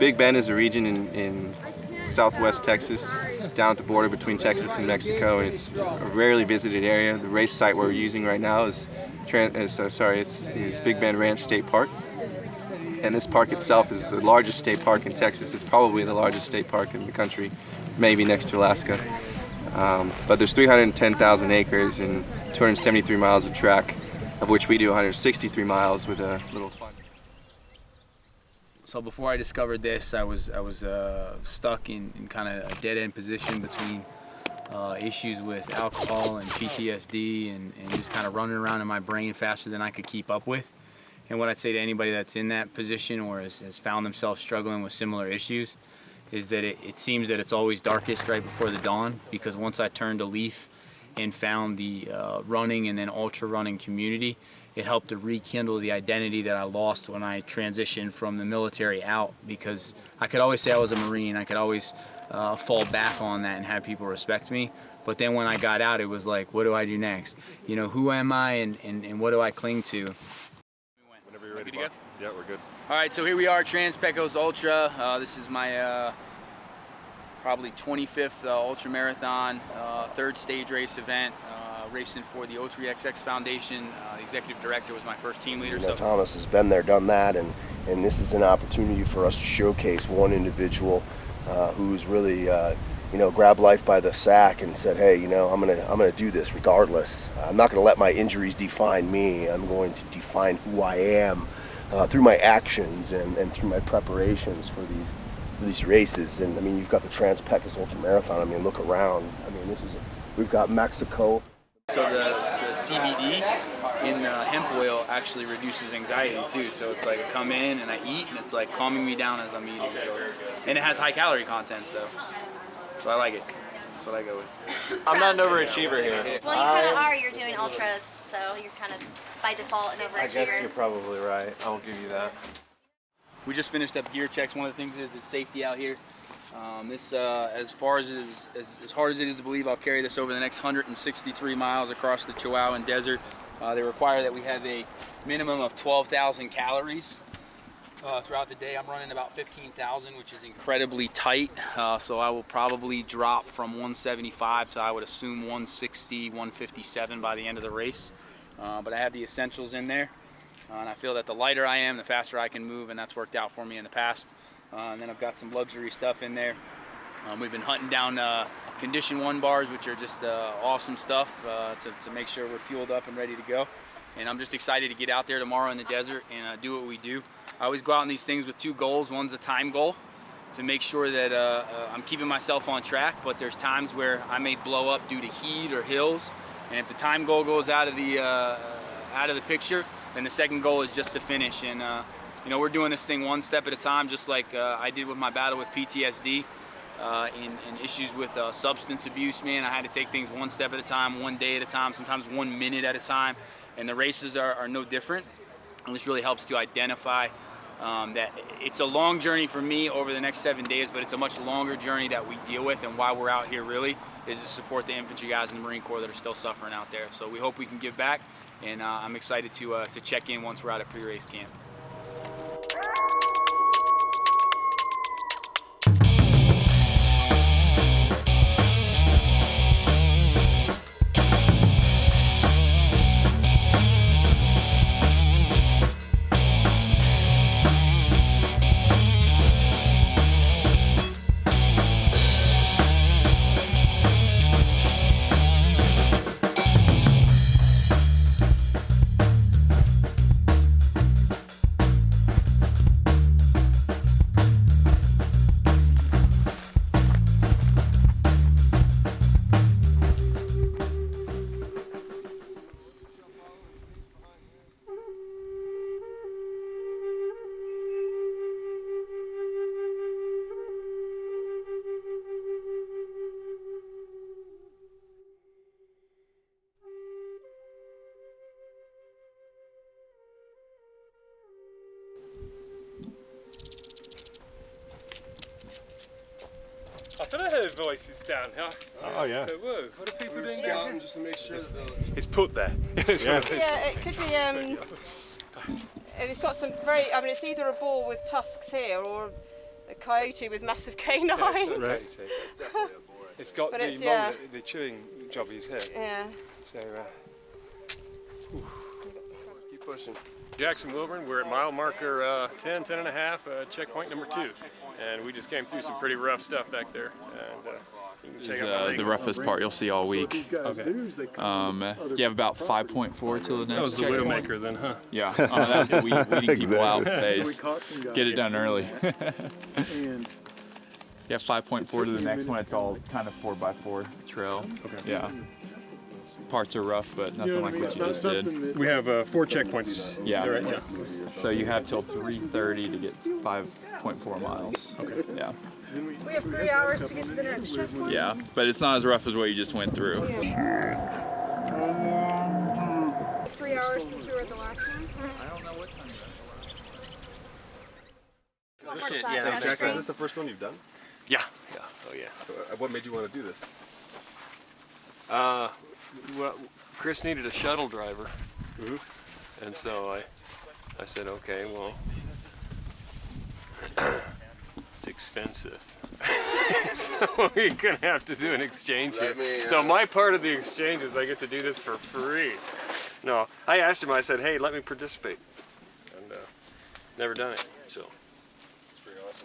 Big Bend is a region in southwest Texas, down at the border between Texas and Mexico, and it's a rarely visited area. The race site we're using right now is Big Bend Ranch State Park, and this park itself is the largest state park in Texas. It's probably the largest state park in the country, maybe next to Alaska. But there's 310,000 acres and 273 miles of track, of which we do 163 miles with a little fun. So before I discovered this, I was stuck in kind of a dead-end position between issues with alcohol and PTSD and just kind of running around in my brain faster than I could keep up with. And what I'd say to anybody that's in that position or has found themselves struggling with similar issues is that it seems that it's always darkest right before the dawn, because once I turned a leaf and found the running and then ultra running community, it helped to rekindle the identity that I lost when I transitioned from the military out, because I could always say I was a Marine, I could always fall back on that and have people respect me. But then when I got out, it was like, what do I do next? You know, who am I and what do I cling to? Whenever you're ready, boss. Yeah, we're good. All right, so here we are, Trans Pecos Ultra. This is my probably 25th ultra marathon, third stage race event, racing for the O3XX Foundation. The executive director was my first team leader. So Thomas has been there, done that, and this is an opportunity for us to showcase one individual who's really grabbed life by the sack and said, hey, I'm gonna do this regardless. I'm not gonna let my injuries define me. I'm going to define who I am through my actions and through my preparations for these races. And I mean, you've got the Trans Pecos Ultra Marathon. I mean, look around. I mean, we've got Mexico. So the CBD in hemp oil actually reduces anxiety too. So it's like I come in and I eat, and it's like calming me down as I'm eating. So and it has high calorie content, so I like it. That's what I go with. I'm not an overachiever here. Well, you kind of are. You're doing ultras, so you're kind of by default an overachiever. I guess you're probably right. I'll give you that. We just finished up gear checks. One of the things is safety out here. This, as hard as it is to believe, I'll carry this over the next 163 miles across the Chihuahan Desert. They require that we have a minimum of 12,000 calories throughout the day. I'm running about 15,000, which is incredibly tight. So I will probably drop from 175 to, I would assume, 160, 157 by the end of the race. But I have the essentials in there. And I feel that the lighter I am, the faster I can move, and that's worked out for me in the past. And then I've got some luxury stuff in there. We've been hunting down Condition 1 bars, which are just awesome stuff to make sure we're fueled up and ready to go. And I'm just excited to get out there tomorrow in the desert and do what we do. I always go out in these things with two goals. One's a time goal to make sure that I'm keeping myself on track, but there's times where I may blow up due to heat or hills. And if the time goal goes out of the picture, then the second goal is just to finish. And we're doing this thing one step at a time, just like I did with my battle with PTSD and issues with substance abuse, man. I had to take things one step at a time, one day at a time, sometimes 1 minute at a time. And the races are no different. And this really helps to identify that it's a long journey for me over the next 7 days, but it's a much longer journey that we deal with. And why we're out here really is to support the infantry guys in the Marine Corps that are still suffering out there. So we hope we can give back. And I'm excited to check in once we're out at pre-race camp. I thought I heard voices down here. Oh yeah. There were. What are people doing Scouting down just to make sure that It's put there. Yeah. Yeah, it could be. It's got some very. I mean, it's either a boar with tusks here, or a coyote with massive canines. Right. It's got But the, it's, yeah. the chewing job he's had. Yeah. So, Keep pushing. Jackson Wilburn, we're at mile marker 10, 10 and a half, checkpoint number 2. And we just came through some pretty rough stuff back there. And you can check out the roughest part you'll see all week. Okay. You have about 5.4 till the next That was the checkpoint. Widowmaker then, huh? Yeah, that was the weeding people out phase. Get it done early. You have 5.4 to the next one. It's all kind of 4x4 trail. Okay. Yeah. Parts are rough, but nothing like what you just did. We have 4 checkpoints. Yeah. Is that right? Yeah. So you have till 3:30 to get 5.4 miles. Okay. Yeah. We have 3 hours to get to the next checkpoint. Yeah, but it's not as rough as what you just went through. 3 hours since we were at the last one. I don't know what time Yeah, Jackson, is this the first one you've done? Yeah. Yeah. Oh yeah. So, what made you want to do this? Well, Chris needed a shuttle driver. And so I said, okay, well, it's expensive. So we're gonna have to do an exchange here. So my part of the exchange is I get to do this for free. No, I asked him, I said, hey, let me participate. And never done it, so.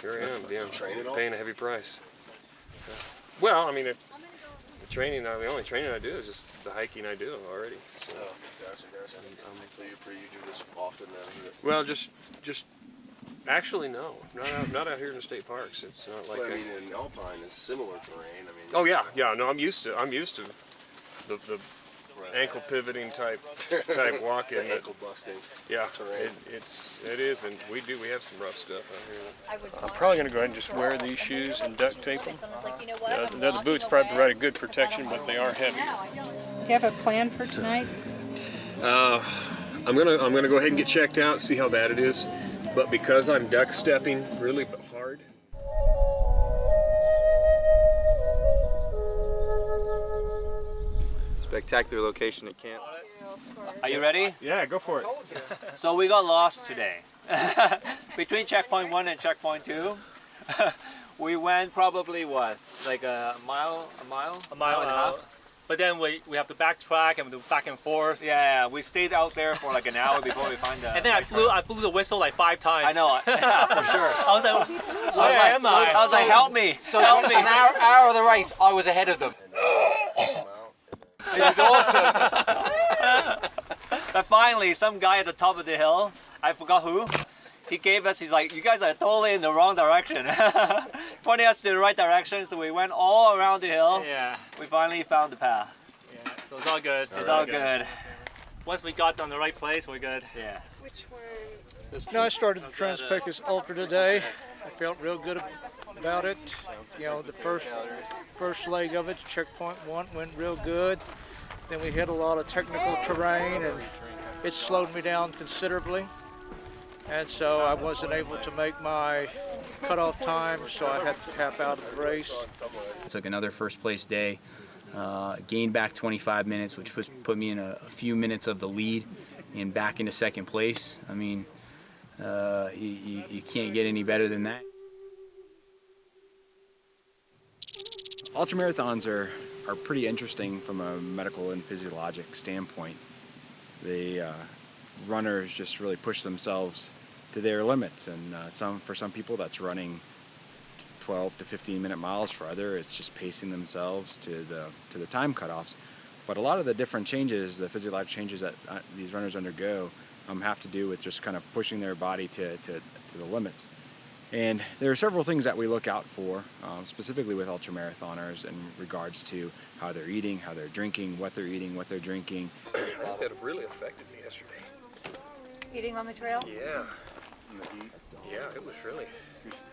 Here I am, yeah, paying a heavy price. Well, I mean, the training, the only training I do is just the hiking I do already. So. Gotcha. So you do this often then, is it? Well, just actually no, not out here in the state parks. It's not like. Well, I mean, in Alpine, it's similar terrain. I mean. Oh yeah. No, I'm used to the ankle pivoting type walking. Ankle busting. Yeah, terrain. it is, and we have some rough stuff out here. I'm probably gonna go ahead and just wear these shoes and duct tape them. Like, you know what? The boots probably provide a good protection, but they are heavy. Do you have a plan for tonight? I'm gonna go ahead and get checked out, see how bad it is. But because I'm duck stepping really hard. Spectacular location at camp. Are you ready? Yeah, go for it. So we got lost today. Between checkpoint 1 and checkpoint 2, we went probably what, like a mile and a half? But then we have to backtrack and do back and forth. Yeah, we stayed out there for like an hour before we find the. And then I blew the whistle like 5 times. I know, yeah, for sure. I was like, where am I? I was like, help me, So help me. an hour of the race, I was ahead of them. It was awesome. But finally, some guy at the top of the hill, I forgot who, he's like, you guys are totally in the wrong direction. Pointing us to the right direction, so we went all around the hill. Yeah. We finally found the path. Yeah, so it's all good. It's all good. Once we got on the right place, we're good. Yeah. Which one? No, I started the Trans-Pecos Ultra today. I felt real good about it. You know, the first leg of it, checkpoint 1, went real good. Then we hit a lot of technical terrain, and it slowed me down considerably. And so I wasn't able to make my cutoff time, so I had to tap out of the race. Took another first place day, gained back 25 minutes, which put me in a few minutes of the lead and back into second place. I mean, you can't get any better than that. Ultramarathons are pretty interesting from a medical and physiologic standpoint. The runners just really push themselves to their limits, and for some people that's running 12 to 15 minute miles. For others, it's just pacing themselves to the time cutoffs. But a lot of the different changes, the physiological changes that these runners undergo, have to do with just kind of pushing their body to the limits. And there are several things that we look out for, specifically with ultramarathoners in regards to how they're eating, how they're drinking, what they're eating, what they're drinking. I think that really affected me yesterday. Eating on the trail? Yeah. In the heat. Yeah, it was really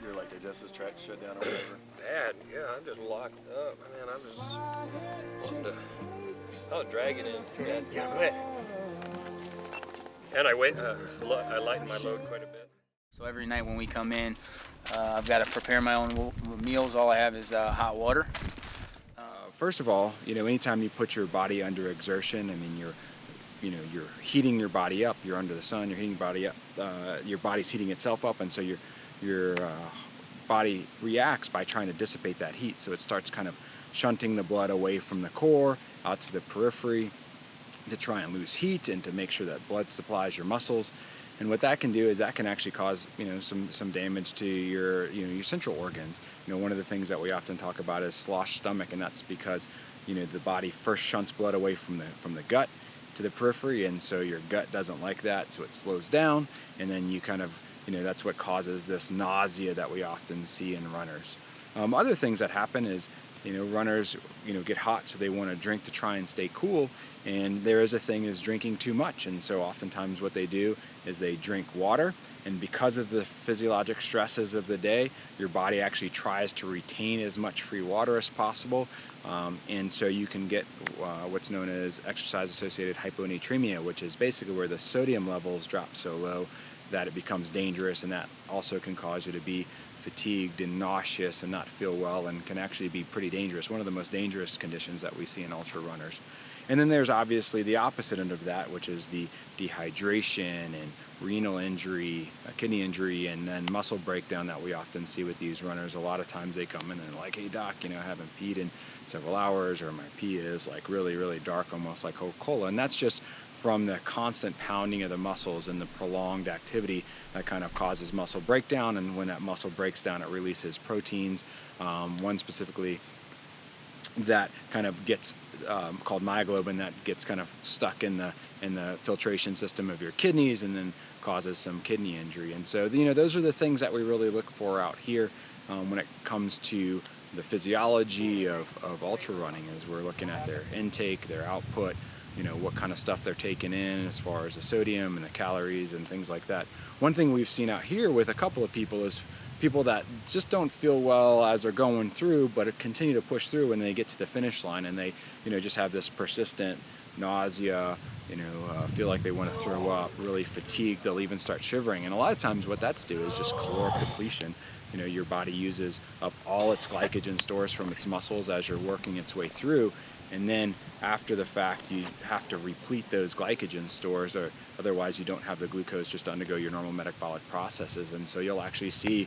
Your like digestive tract shut down or whatever. bad. Yeah, I'm just locked up. Man, I was dragging in. Yeah, go ahead. And I lightened my load quite a bit. So every night when we come in, I've got to prepare my own meals. All I have is hot water. First of all, anytime you put your body under exertion, I mean, you're heating your body up. You're under the sun. You're heating your body up. Your body's heating itself up, and so your body reacts by trying to dissipate that heat. So it starts kind of shunting the blood away from the core out to the periphery to try and lose heat and to make sure that blood supplies your muscles. And what that can do is that can actually cause, some damage to your, your central organs. One of the things that we often talk about is sloshed stomach, and that's because, the body first shunts blood away from the gut to the periphery, and so your gut doesn't like that, so it slows down, and then you kind of, that's what causes this nausea that we often see in runners. Other things that happen is, runners, get hot, so they want to drink to try and stay cool. And there is a thing is drinking too much. And so oftentimes what they do is they drink water. And because of the physiologic stresses of the day, your body actually tries to retain as much free water as possible. And so you can get what's known as exercise-associated hyponatremia, which is basically where the sodium levels drop so low that it becomes dangerous. And that also can cause you to be fatigued and nauseous and not feel well, and can actually be pretty dangerous. One of the most dangerous conditions that we see in ultra runners. And then there's obviously the opposite end of that, which is the dehydration and renal injury, kidney injury, and then muscle breakdown that we often see with these runners. A lot of times they come in and they're like, hey doc, I haven't peed in several hours, or my pee is like really, really dark, almost like Coca-Cola. And that's just from the constant pounding of the muscles and the prolonged activity that kind of causes muscle breakdown. And when that muscle breaks down, it releases proteins, one specifically that kind of gets called myoglobin, that gets kind of stuck in the filtration system of your kidneys and then causes some kidney injury. And so those are the things that we really look for out here when it comes to the physiology of ultra running, is we're looking at their intake, their output, what kind of stuff they're taking in as far as the sodium and the calories and things like that. One thing we've seen out here with a couple of people is people that just don't feel well as they're going through, but continue to push through when they get to the finish line, and they, just have this persistent nausea, feel like they want to throw up, really fatigued. They'll even start shivering, and a lot of times what that's due is just caloric depletion. Your body uses up all its glycogen stores from its muscles as you're working its way through, and then after the fact you have to replete those glycogen stores, or otherwise you don't have the glucose just to undergo your normal metabolic processes. And so you'll actually see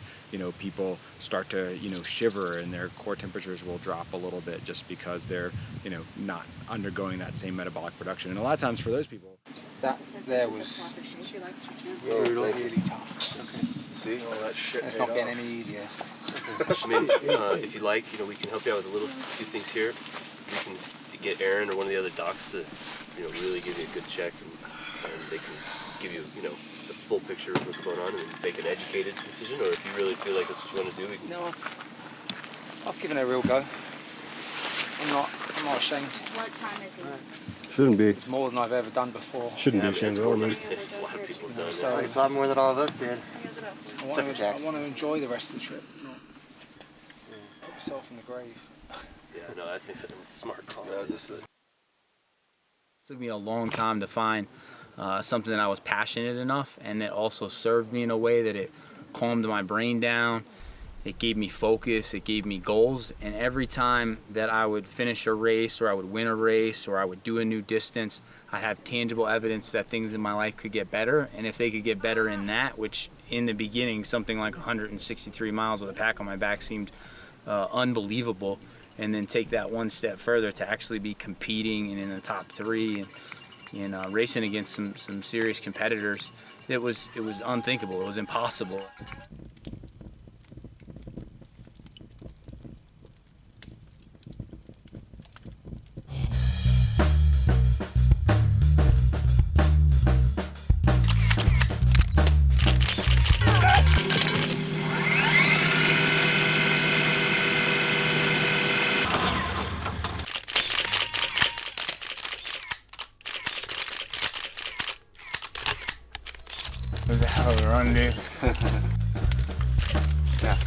people start to shiver, and their core temperatures will drop a little bit just because they're not undergoing that same metabolic production. And a lot of times for those people, That there was brutal, really tough. Okay. See all that shit. It's not getting any easier. If you'd like, we can help you out with a few things here. We can get Aaron or one of the other docs to, really give you a good check, and they can give you, the full picture of what's going on and make an educated decision. Or if you really feel like that's what you want to do, we can. No, I've given it a real go. I'm not ashamed. What time is it? Shouldn't be. It's more than I've ever done before. Shouldn't be ashamed at all, man. A lot of people have done So It's a lot more than all of us did. I want to enjoy the rest of the trip, not put myself in the grave. Yeah, no, I think that's a smart call. It took me a long time to find something that I was passionate enough, and that also served me in a way that it calmed my brain down. It gave me focus, it gave me goals, and every time that I would finish a race, or I would win a race, or I would do a new distance, I have tangible evidence that things in my life could get better. And if they could get better in that, which in the beginning, something like 163 miles with a pack on my back seemed unbelievable, and then take that one step further to actually be competing and in the top 3 and racing against some serious competitors, it was unthinkable. It was impossible. It was a hell of a run, dude. Yeah.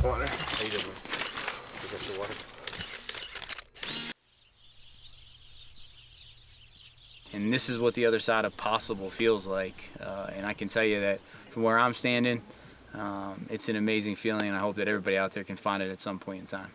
Water. How you doing, man? You got your water? And this is what the other side of possible feels like. And I can tell you that from where I'm standing, it's an amazing feeling, and I hope that everybody out there can find it at some point in time.